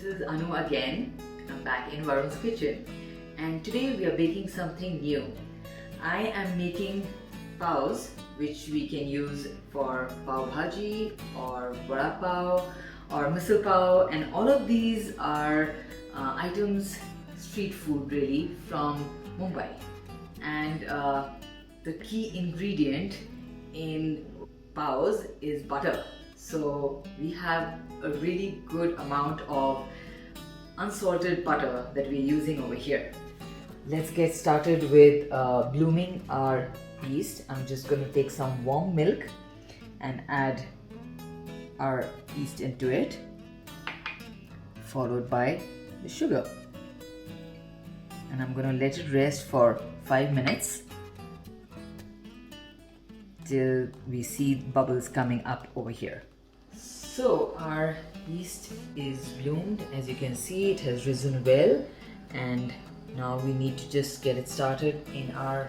This is Anu again. I'm back in Varun's kitchen and today we are baking something new. I am making pavs, which we can use for pav bhaji or vada pav or misal pav, and all of these are items, street food really, from Mumbai. And the key ingredient in pavs is butter. So we have a really good amount of unsalted butter that we're using over here. Let's get started with blooming our yeast. I'm just going to take some warm milk and add our yeast into it, followed by the sugar. And I'm going to let it rest for 5 minutes till we see bubbles coming up over here. So our yeast is bloomed. As you can see, it has risen well, and now we need to just get it started in our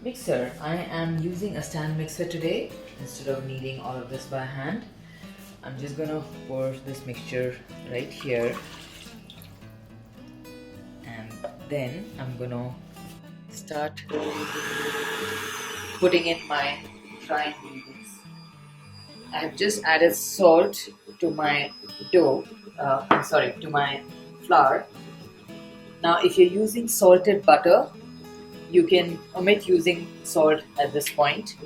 mixer. I am using a stand mixer today instead of kneading all of this by hand. I'm just gonna pour this mixture right here, and then I'm gonna start putting in my dry ingredients. I have just added salt to my dough, to my flour. Now if you're using salted butter, you can omit using salt at this point.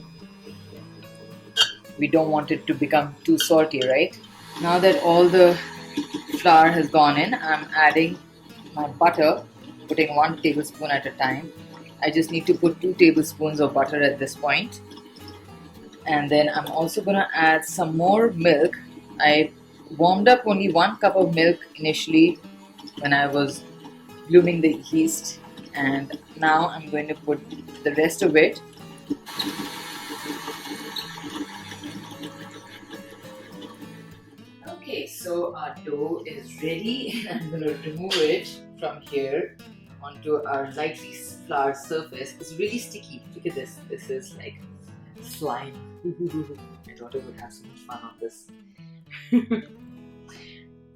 We don't want it to become too salty, right? Now that all the flour has gone in, I'm adding my butter, putting 1 tablespoon at a time. I just need to put 2 tablespoons of butter at this point. And then I'm also going to add some more milk. I warmed up only 1 cup of milk initially when I was blooming the yeast, and now I'm going to put the rest of it. Okay, so our dough is ready, and I'm going to remove it from here onto our lightly floured surface. It's really sticky. Look at this. This is like slime. My daughter would have so much fun on this. It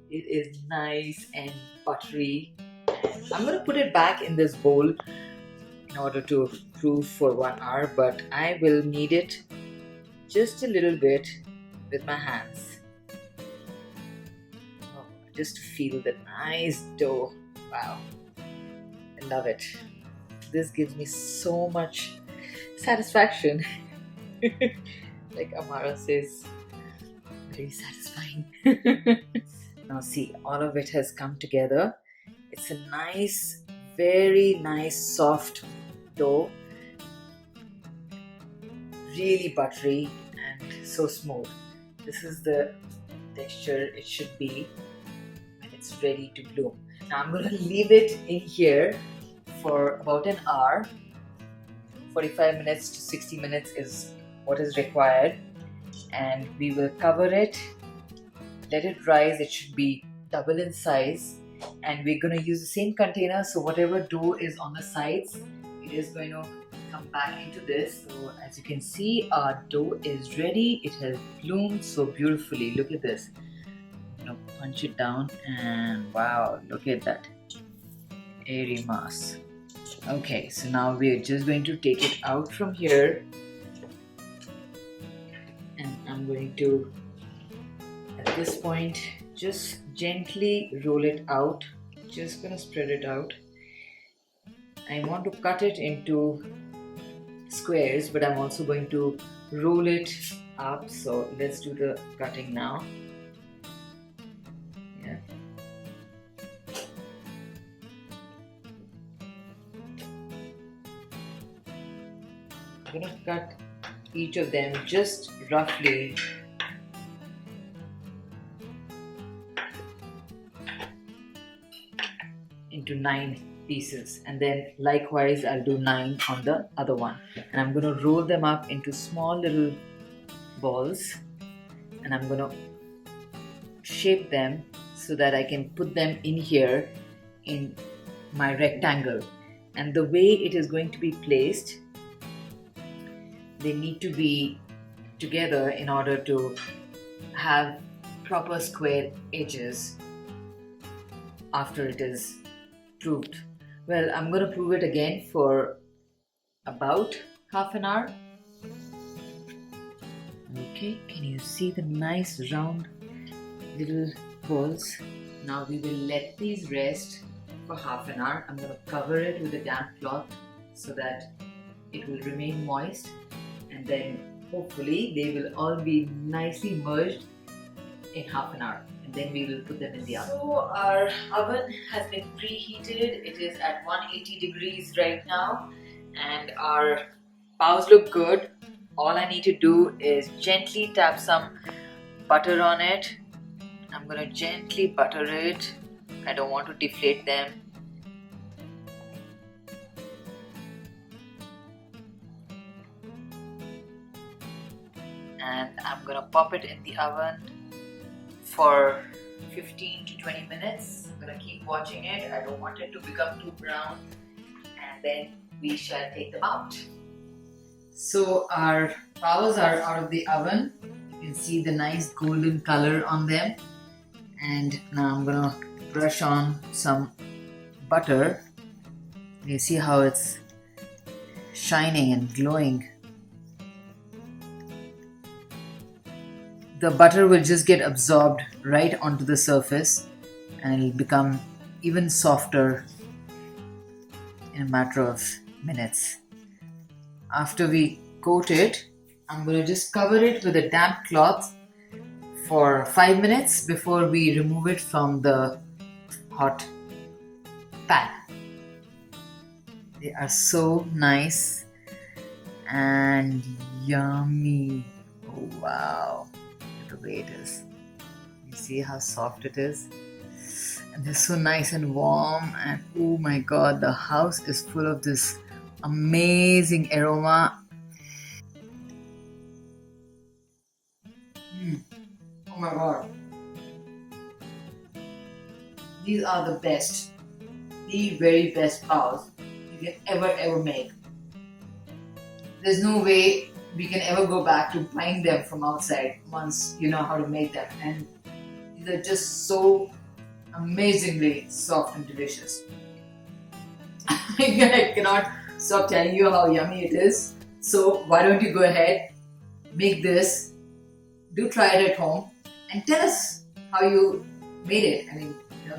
is nice and buttery. I'm going to put it back in this bowl in order to proof for 1 hour, but I will knead it just a little bit with my hands. Oh, just to feel the nice dough. Wow, I love it. This gives me so much satisfaction. Like Amara says, very satisfying. Now see, all of it has come together. It's a nice, very nice soft dough, really buttery and so smooth. This is the texture it should be when it's ready to bloom. Now I'm going to leave it in here for about an hour. 45 minutes to 60 minutes is what is required, and we will cover it, let it rise. It should be double in size, and we're going to use the same container, so whatever dough is on the sides, it is going to come back into this. So as you can see, our dough is ready. It has bloomed so beautifully. Look at this. I'm going to punch it down, and wow, look at that airy mass. Okay, so now we're just going to take it out from here, and I'm going to, at this point, just gently roll it out. Just gonna spread it out. I want to cut it into squares, but I'm also going to roll it up. So let's do the cutting now. Yeah. I'm gonna cut each of them just roughly into 9 pieces, and then likewise I'll do 9 on the other one, and I'm going to roll them up into small little balls, and I'm going to shape them so that I can put them in here in my rectangle. And the way it is going to be placed, they need to be together in order to have proper square edges. after it is proved. Well, I'm gonna prove it again for about half an hour. Okay, can you see the nice round little balls? Now we will let these rest for half an hour. I'm gonna cover it with a damp cloth so that it will remain moist, and then hopefully they will all be nicely merged in half an hour, and then we will put them in the oven. So our oven has been preheated. It is at 180 degrees right now, and our pavs look good. All I need to do is gently tap some butter on it. I'm gonna gently butter it. I don't want to deflate them. And I'm gonna pop it in the oven for 15 to 20 minutes. I'm gonna keep watching it. I don't want it to become too brown, and then we shall take them out. So our pavs are out of the oven. You can see the nice golden color on them. And now I'm gonna brush on some butter. You see how it's shining and glowing. The butter will just get absorbed right onto the surface, and it'll become even softer in a matter of minutes. After we coat it, I'm going to just cover it with a damp cloth for 5 minutes before we remove it from the hot pan. They are so nice and yummy. Oh wow, look at the way it is. You see how soft it is? And they're so nice and warm, and oh my god, the house is full of this amazing aroma. Oh my god, these are the best, the very best pavs you can ever make. There's no way we can ever go back to buying them from outside once you know how to make them, and these are just so amazingly soft and delicious. I cannot stop telling you how yummy it is. So why don't you go ahead, make this, do try it at home, and tell us how you made it. I mean,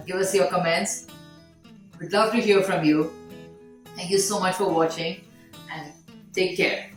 give us your comments. We'd love to hear from you. Thank you so much for watching, and take care.